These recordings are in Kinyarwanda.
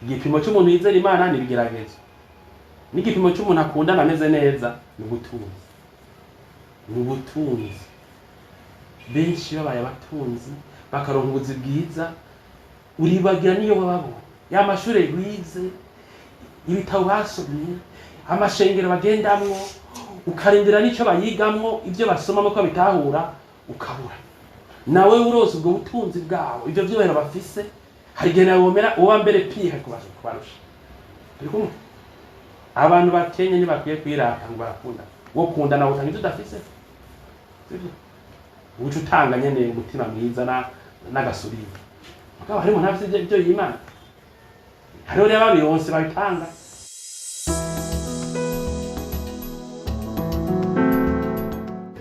igipimo cy'umuntu yizera Imana ni bigeragezo, n'igipimo cy'umuntu akundana ameze neza ni ubutunzi. Ni ubutunzi. Benshi babaye abatunzi bakaronka ubuzi bwiza, uribagira niyo bababo ya mashure bize, ibitabo basomye, amashengero bagendamwo, ukarindira n'icyo bayigamwo, ibyo basomamo ko bitahura ukabura. Nawe urose ubwo butunzi bwabo, ibyo byobera bafise, hari igihe nawe womera uwa mbere piha kubarusha. Turikumwe? Abantu bakenye ntibakwiye kwirata ngo barakunda. Wo kunda nawe utanga ibyo udafise. Sibyo? Ubucu utanga nyene umutima mwiza n'agasuriye. Mugabo harimo ntafise ibyo y'Imana. Hariho rero ababironse babitanga.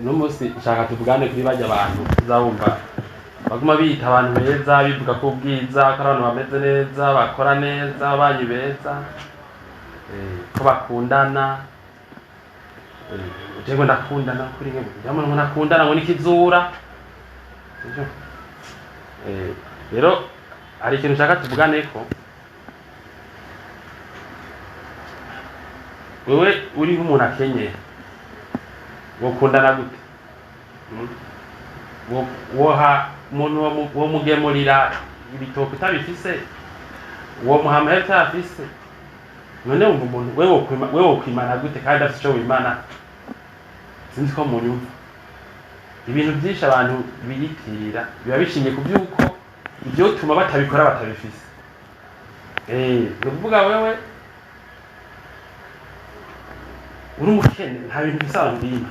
N'umunsi nshaka tuvugane kuri bajya abantu uzabumva baguma bita abantu beza, bivuga ko ubwiza ko abantu bameze neza, bakora neza, abanyi beza, ko bakundana. Jego ndakundana kuri nge jamwe nakundana ngo nikizura. Rero ari ikintu nshaka tuvugane ko wewe uri nk'umuntu akenye wokundana gute? Woha umuntu wo mugemurira ibitoke utabifise, wo muhamahera utafise, none wumva umuntu wewe wokwimana gute kandi afite icyo wimana? Sinzi ko munyumva. Ibintu byinshi abantu biyitirira biba bishingiye ku byuko ibyo tuma batabikora batabifise. Nukuvuga wewe uri umukene nta bintu bisanzwe urimo,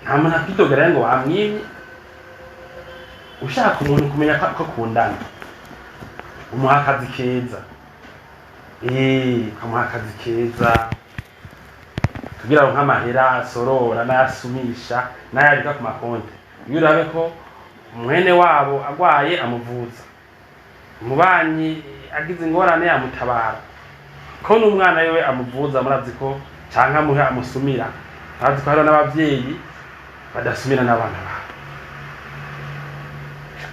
nta muntu akwidogera ngo wamwimye. Ushaka umuntu kumenya ko akundana, umuha akazi keza, kamuha akazi keza kugira ngo nk'amahera asorora n'ayasumisha n'ayabika ku makonti. Iyo urabe ko mwene wabo agwaye amuvuza, umubanyi agize ingorane amutabara, ko n'umwana yewe amuvuza, murazi ko canka muhe amusumira. Murazi ko hari n'abavyeyi badasumira n'abana babo.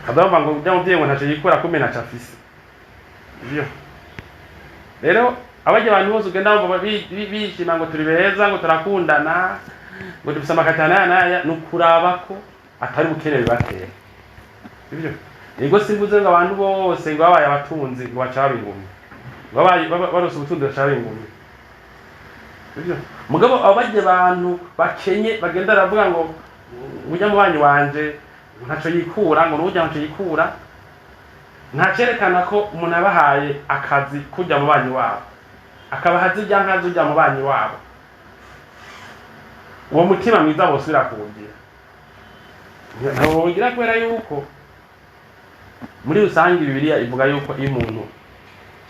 Kadamba ngo ujya muvyeyi ngo ntaco yikura kumena cafise. Ivyo rero abaje abantu bose ugenda bumva bishima ngo turi beza, ngo turakundana, ngo dufise amakatana naya, nukuraba ko atari bukeneye batera. Ivyo ego simbuze ngo abantu bose ngo babaye abatunzi ngo bacaba ingumi, ngo babaye barose ubutunzi bacaba ingumi. Ivyo mugabo abaje abantu bakenye bagenda baravuga ngo ujya mu banyi wanje ntaco yikura, ngo n'ujya ntaco yikura, ntacerekana ko umuntu abahaye akazi kujya mu banyi wabo, akabahazi ujya nkazi ujya mu banyi wabo. Uwo mutima mwiza bosubira kuwugira. Ntabwo wogira kubera yuko muri rusange Bibiliya ivuga yuko iyo umuntu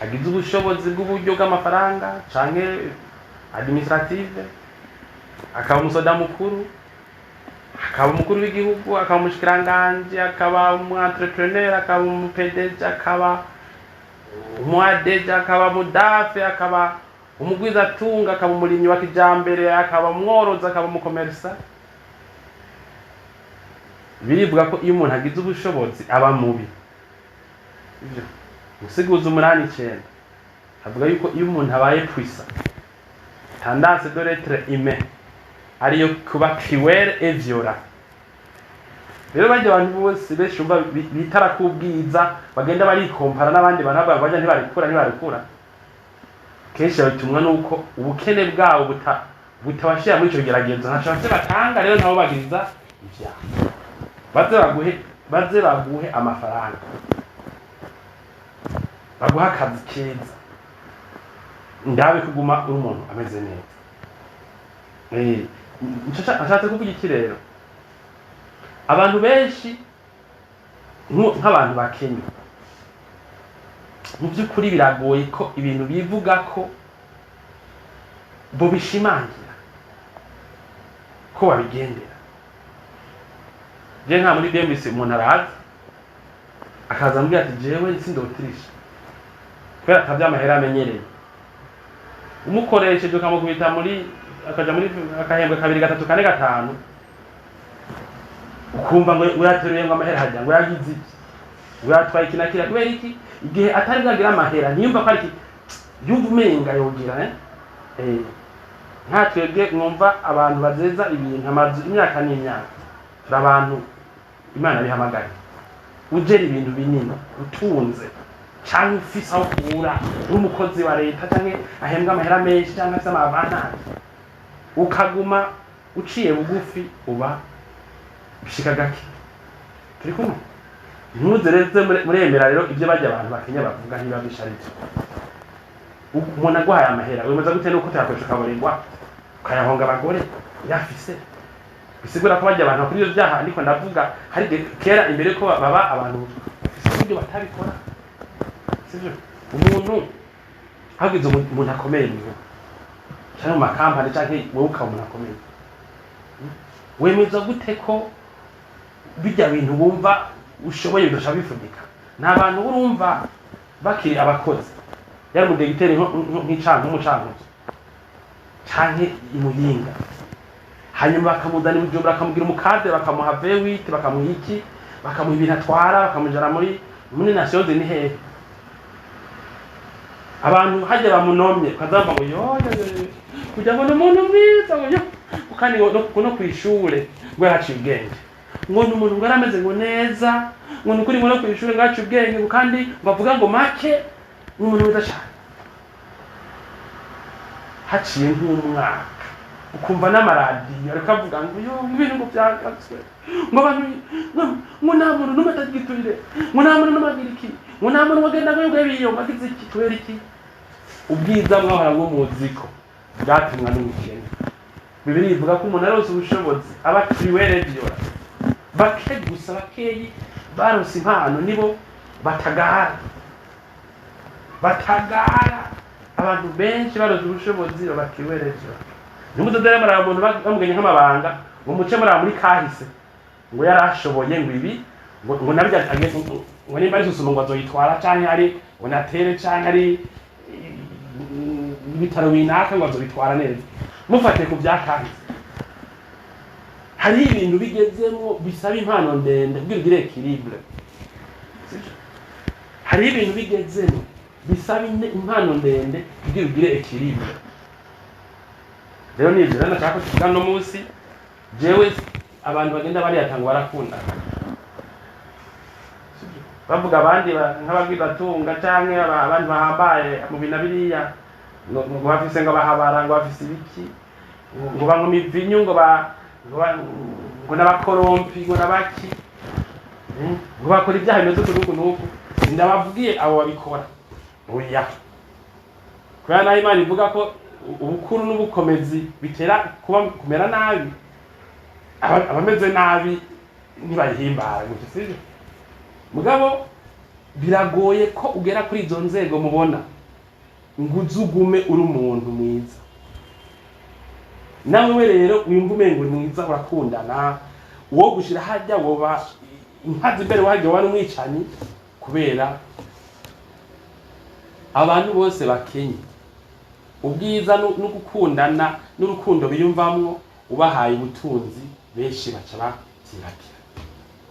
agize ubushobozi bw'uburyo bw'amafaranga canke administrative, akaba umusoda mukuru, akaba umukuru w'igihugu, akaba umushikiranganje, akaba umu-entrepreneur, akaba umu-PDG, akaba umu-ADG, akaba mudafe, akaba umugwizatunga, akaba umurimyi wa kijambere, akaba umworozi, akaba umukomersa. Birivuga ko iyo umuntu agize ubushobozi aba mubi. Ivyo Musiguzi 8:9 avuga yuko iyo umuntu abaye puissant, tendance de l'être humain ariyo kuba cruel et violent. Rero bajya abantu bose beshumba bitara kubwiza bagenda bari kompara n'abandi bantu babaje ntibarikura. Kenshi bitumwa nuko ubukene bwabo butabashira muri ico geragezo, ntashaka batanga. Rero nabo bagiriza ivyaha, baze baguhe amafaranga, baguha akazi keza, ndabe kuguma uri umuntu ameze neza. Ashatse kuvuga iki rero? Abantu benshi nk'abantu bakenye mu by'ukuri biragoye ko ibintu bivuga ko bo bishimangira ko babigendera. Je nka muri BMC umuntu araza akaza ambwira ati jewe sindotirisha kubera atabya amahera amenyereye, umukoresheje ukamukubita muri akaja muri akahembwa 2 3 4 5, ukumva ngo urateruye ngo amahera hajya ngo yagize iki, uratwaye kinakira kubera iki? Igihe atari bwagira amahera ntiyumva ko ari yumva umenga yogira nka twebwe mwumva abantu bazeza ibintu amazu imyaka n'imyaka turi abantu Imana bihamagara ugera ibintu binini utunze cyangwa ufise aho kura n'umukozi wa leta cyangwa ahembwa amahera menshi cyangwa se amavantaje ukaguma uciye bugufi uba bishika gake turi kumwe ntuzereze muremera rero ibyo bajya abantu bakenya bavuga niba bisharije umuntu aguhaye amahera wemeza gute nuko utakoresha kaborengwa ukayahonga abagore yafise bisigura ko bajya abantu kuri ibyo byaha ariko ndavuga hari kera imbere ko baba abantu ibyo batabikora sivyo umuntu hagize umuntu akomeye niho cyangwa makampani cyangwa wowe umuntu akomeye wemeza gute ko bijya bintu bumva ushoboye bidasha bifudika n'abantu urumva bakiri abakozi yari mu degiteri nk'icanga nk'umucankuzo cyangwa imuyinga hanyuma bakamudana Bujumbura bakamugira umukade bakamuha V8 bakamuha iki bakamuha ibintu atwara bakamujana muri Nations Unies hehe abantu hajya bamunomye kazamba ngo yo kugira ngo n'umuntu mwiza ngo ukani no kwishure ngo yaciye ubwenge ngo n'umuntu ngo arameze ngo neza ngo nukuri ngo no kwishure ngo yaciye ubwenge kandi bavuga ngo make n'umuntu mwiza cyane haciye nk'umwaka ukumva n'amaradiyo ariko avuga ngo yo ibintu ngo byagatswe ngo abantu ngo nta muntu n'umwe atagiturire ngo nta muntu n'umagira iki ngo nta muntu wagenda ngo biyo magize iki kubera iki ubwiza mwahora ngo muziko bwatumwa n'umukene Bibiri ivuga ko umuntu arose ubushobozi abatiriwe rediyo bake gusa bakeyi barose impano nibo batagara abantu benshi barose ubushobozi babatiriwe rediyo nimudodere muri abantu bamugenye nk'amabanga ngo muce muri muri kahise ngo yarashoboye ngo ibi ngo nabyo ngo nimba ari susuma ngo azoyitwara cyane ari ngo natere cyane ari ibitaro binaka ngo azobitwara neza mufate ku byakahise hari ibintu bigezemo bisaba impano ndende kugira ugire equilibre hari ibintu bigezemo bisaba impano ndende kugira ugire equilibre rero nibyo rero nashaka kuvuga no munsi jewe abantu bagenda bari yatanga barakunda bavuga abandi nk'ababwira tunga cyangwa abandi bahambaye mu binabiriya ngo bafise ngo bahabara ngo bafise ibiki ngo bangoma ivinyu ngo n'abakorompi ngo nabaki ngo bakora ibyaha bimeze uku n'uku ndabavugiye abo babikora oya kubera naho Imana ivuga ko ubukuru n'ubukomezi bitera kumera nabi abameze nabi ntibahimbara gutyo sivyo mugabo biragoye ko ugera kuri izo nzego mubona nguzugume uri umuntu mwiza nawe rero wimva umengo mwiza urakundana uwo gushira hajya woba inkazi imbere wajya wari umwicanyi kubera abantu bose bakenye ubwiza no gukundana n'urukundo biyumvamwo ubahaye ubutunzi benshi baca bakirakira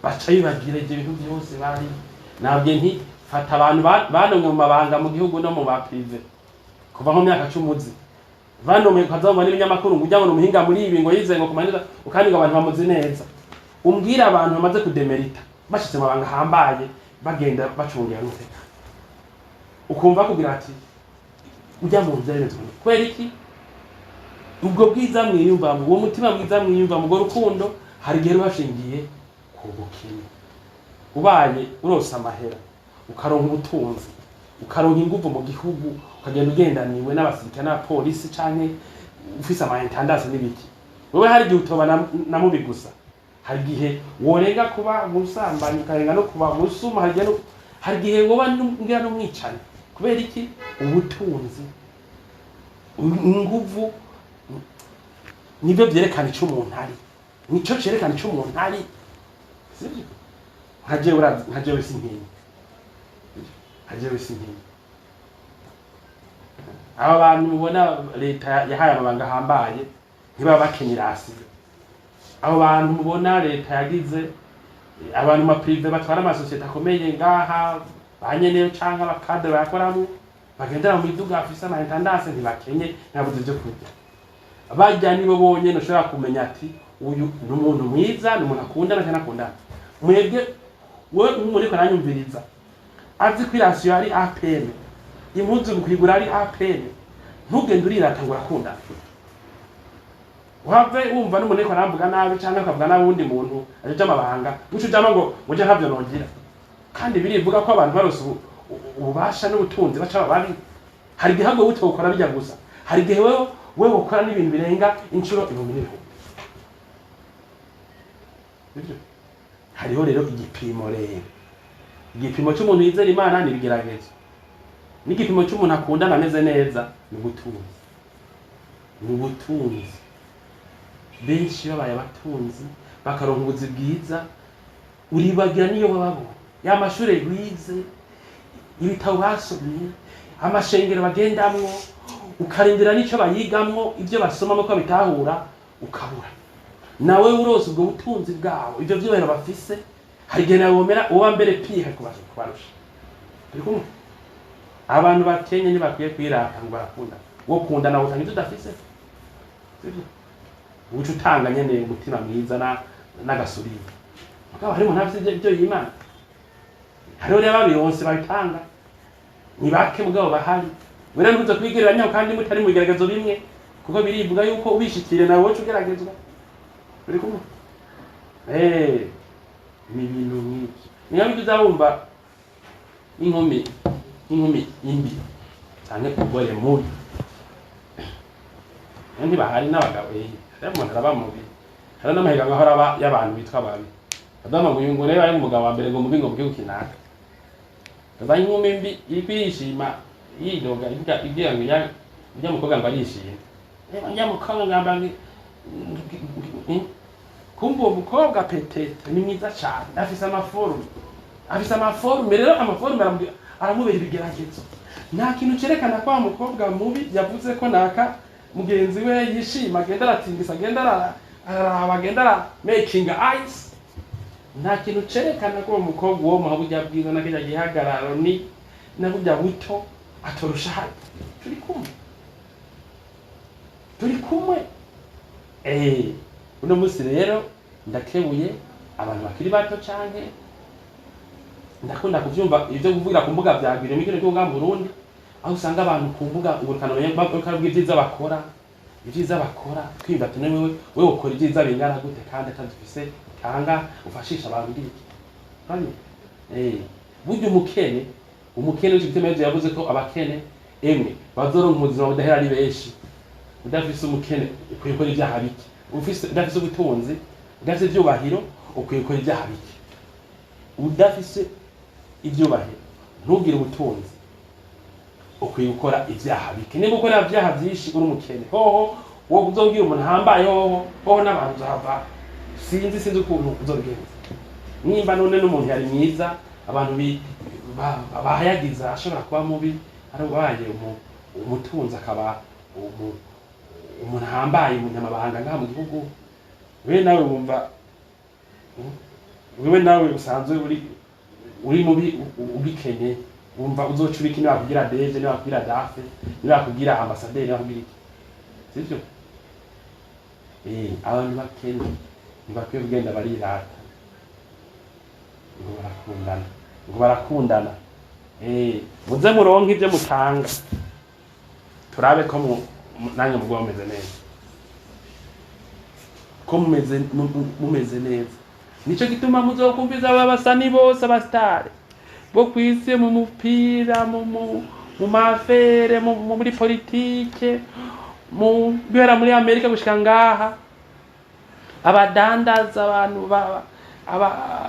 baca bibagira ibyo bintu byose bari nabwe nti fata abantu banomwe mu mabanga mu gihugu no mu baprive kuva mu myaka 10 banomwe kazamba n'ibinyamakuru ngo ujyabona umuhinga muri ibi ngo yize ngo kumanira ukandi ngo abantu bamuzi neza umbwira abantu bamaze kudemerita bashitse mu mabanga hambaye bagenda bacungira n'uteka ukumva kugira ati ujya mu nzererezwa kwera iki ubwo bwiza mwiyumva mu uwo mutima mwiza mwiyumva mu rukundo hari gihe bashingiye ku bukene ubaye urose amahera ukaronka ubutunzi ukaronka inguvu mu gihugu ukagenda ugendaniwe n'abasirikare n'abapolisi canke ufise amaintendance n'ibiki wewe hari gihe utoba na mubi gusa hari gihe worenga kuba musambanye ukarenga no kuba musuma hari gihe woba ngira no mwicane kubera iki ubutunzi inguvu nibyo byerekana icyo umuntu ari nico cerekana icyo umuntu ari sivyo hajewe sinkinyi aba bantu mubona leta yahaye amabanga hambaye ntiba bakenyirasi abo bantu mubona leta yagize abantu ma prive batwara ama societe akomeye ngaha banyeneyo canka bakade bakoramo bagendera mu miduga afise ama intendance ntibakenye ntabuze byo kurya. Bajya nibo bonye noshobora kumenya ati uyu ni umuntu mwiza, ni umuntu akundana cyane akundana. Mwebwe we muriko aranyumviriza azi ko irasiyo ari APM, impuzu mukigura ari APM, ntugende urirata ngo urakundana. Wave wumva n'umuntu ariko aramvuga nabi cyangwa akavuga nabi undi muntu aje amabanga muco jama ngo muje ntabyo nongira. Kandi birivuga ko abantu barose ububasha n'ubutunzi baca babi. Hari gihe ahubwo utokora bijya gusa, hari gihe wewe ukora n'ibintu birenga inshuro 1000. Hariho rero igipimo rero. Igipimo cy'umuntu yizera Imana ni bigeragezo. N'igipimo cy'umuntu akundana ameze neza ni ubutunzi. Ni ubutunzi. Benshi babaye abatunzi bakaronka ubuzi bwiza, uribagira niyo bababo. Ya mashure bize, ibitabo basomye, amashengero bagendamwo, ukarindira nico bayigamwo, ibyo basomamo ko bitahura ukabura. Nawe urose ubwo butunzi bwawo, ibyo byobera bafise, hari gihe nawe womera uwa mbere piha kubarusha. Ariko abantu bakenye ni bakwiye kwirata ngo barakunda. Wo kunda nawe utanga ibyo udafise. Uca utanga nyene umutima mwiza n'agasuriye. Mugabo harimo ntafise ibyo y'Imana. Hariho rero babiyonse babitanga. Ni bake mugabo bahari. Wera ntuza kwigereranya kandi mutari mu bigeragezo bimwe, kuko birivuga yuko ubishikire nawe wocu ugeragezwa. Uri kumwe? Ni ibintu nk'ibyo. Niyo bizabumva inkumi imbi cyane kugore mubi. Ndi bahari n'abagabo umuntu arabamubi. Hari n'amahiga ngo haraba y'abantu bitwa babi. Adama ngo rero ari umugabo wa mbere ngo mubi ngo mukinaka. Kaza inkumi mbi ikwishima yidoga igira ngo ya mukobwa ngo arishimye. Ya mukobwa ngamba kumbo mukobwa petete ni mwiza cyane. Afise amaforume rero amaforume aramubera ibigeragezo. Nta kintu cerekana kwa mukobwa mubi yavuze ko naka mugenzi we yishima agenda aratingisa agenda arabagenda making eyes. Nta kintu cerekana ko umukobwa uwo muhabujya bwiza nakijya gihagararo ni nabujya buto atorusha hadi. Turi kumwe uno musi rero ndakebuye abantu bakiri bato canke ndakunda kuvyumva ivyo kuvugira ku mbuga bya biro mikino cyo ngamba Burundi, aho usanga abantu ku mbuga uburukano bakabwibyiza bakora kwimba ati wewe ukora ibyiza bingana gute kandi atadufise kanga ufashisha abantu ndiki kandi buryo umukene ujitemeje yavuze ko abakene emwe bazoronka umuzima budahera ari benshi. Udafise umukene ukwiye gukora ibyaha bike, udafise ubutunzi udafise ibyubahiro ukwiye gukora ibyaha bike. Udafise ibyubahiro ntugire ubutunzi ukwiye gukora ibyaha bike. Niba ukora ibyaha byinshi uri umukene hoho wo uzobwira umuntu hambaye hoho n'abantu zava sinzi ukuntu uzobigenza. Nimba none n'umuntu yari mwiza abantu bahayagiza ashobora kuba mubi arabaye umutunzi akaba umuntu hambaye umunyamabanga ngaha mu gihugu, wewe nawe wumva wewe nawe usanzwe uri mubi ubikenye wumva uzocubika niba kugira deje niba kugira dafe niba kugira ambassadeur niba kugira iki sivyo. Abantu bakene ntibakwiye kugenda barirata ngo barakundana muze muronke ibyo mutanga turabe ko nange mugwa mumeze neza, ko mumeze neza. Nico gituma muzokumviza abasani bose abastare bo kwisi mu mupira mu mafere muri politike mu bera muri Amerika gushika ngaha abadandaza abantu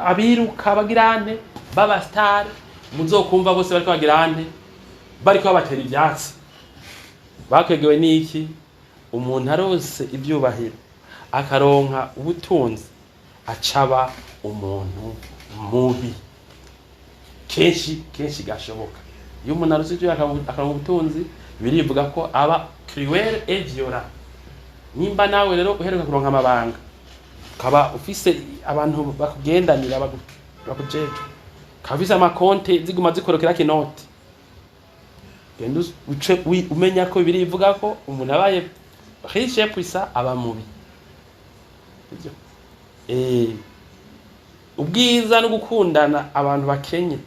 abiruka bagirante babastare muzokumva bose bariko bagirante bariko batera ibyatsi. Bakegewe niki umuntu arose ibyubahiro akaronka ubutunzi acaba umuntu mubi kenshi gashoboka. Iyo umuntu arose ibyo akaronka ubutunzi birivuga ko aba cruel et violent. Nimba nawe rero uheruka kuronka amabanga kaba ufise abantu bakugendanira bakujeje kabisa amakonte ziguma zikorokera kinoti genda uce umenya ko birivuga ko umuntu abaye riche puissant aba mubi. Ubwiza no gukundana abantu bakenye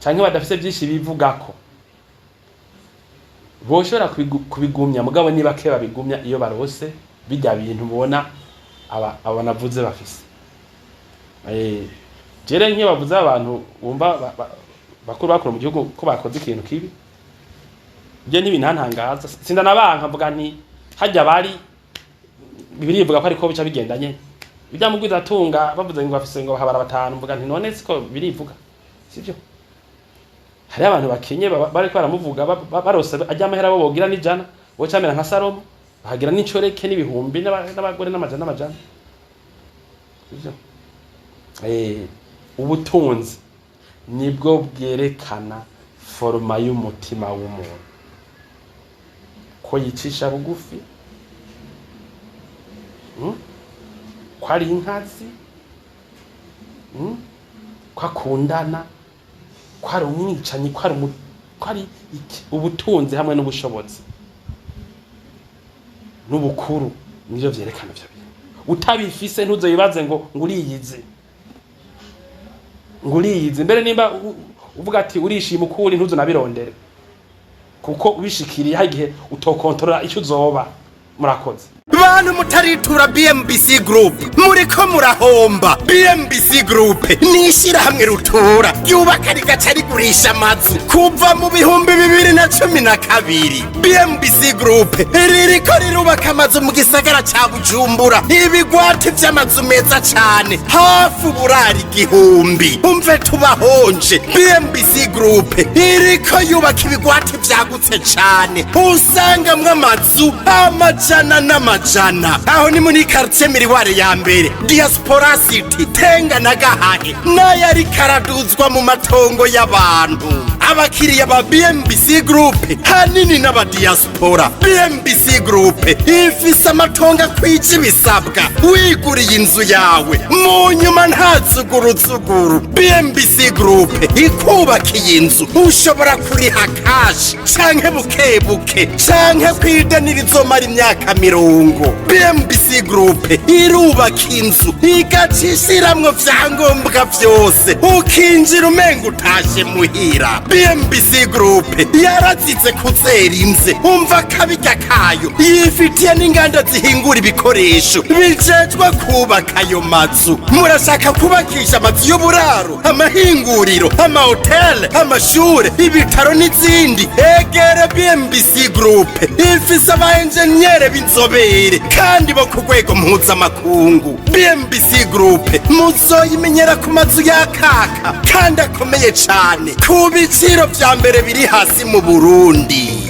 canke badafise byinshi bivugako boshobora kubigumya mugabo niba ke babigumya iyo barose bijya bintu ubona aba navuze bafise. Jere nke bavuze abantu bumva bakuru mu gihugu ko bakoze ikintu kibi je ntibintantangaza sinda nabanka mvuga nti hajya bari birivuga ko ariko bica bigendanye bijya mugwiza atunga bavuze ngo bafise ngo habara batanu mvuga nti none siko birivuga sivyo. Hari abantu bakenye bariko baramuvuga barose ajya amahera bo bogira n'ijana bo camera nka Salomo bahagira n'incoreke n'ibihumbi n'abagore n'amajana sivyo. Ubutunzi nibwo bwerekana forma y'umutima w'umuntu ko yicisha bugufi ko ari inkazi ko akundana ko ari umwicanyi ko ari ubutunzi hamwe n'ubushobozi n'ubukuru nivyo vyerekana vyo bintu. Utabifise ntuzoyibaze ngo uriyize mbere nimba uvuga ati urishima ukuri ntuzo nabirondere kuko ubishikiriye hagihe utokontorora icyo uzoba. Murakoze bantu mutaritura BMBC Group muriko murahomba. BMBC Group nishira hamwe rutura yubaka rigaca rigurisha amazu kuva mu 2012. BMBC Group ririko rirubaka amazu mu gisagara ca Bujumbura ibigwati vy'amazu meza cane hafi uburari 1000. Umve tubahonje BMBC Group iriko yubaka ibigwati vyagutse cane usangamwe amazu amajana n'amajana. Aho ni muri quartier Miriware ya mbere Diaspora City Tenga na Gahahe n'ayari karaduzwa mu matongo y'abantu. Abakiriya ba BMBC Group hanini n'aba diaspora. BMBC Group ifise amatongo kwica ibisabwa wiguriye inzu yawe mu nyuma ntazuguruzuguru. BMBC Group ikubakiye inzu ushobora kuriha cash canke bukebuke canke kwidanira izomara imyaka 50. BMBC Group irubaka inzu igacishiramwo vyangombwa vyose ukinjira umenga utashe muhira. BMBC Group yarazize kuzera inze umva kabijya kayo yifitiye n'inganda zihingura ibikoresho bijejwe kubaka ayo mazu. Murashaka kubakisha amazu y'uburaro, amahinguriro, amahotel, amashure, ibitaro n'izindi? Egere BMBC Group ifise abaenjenyere b'inzobere kandi bo ku rwego mpuzamakungu. BMBC Group muzoyimenyera ku mazu yakaka kandi akomeye cane ku biciro vya mbere biri hasi mu Burundi.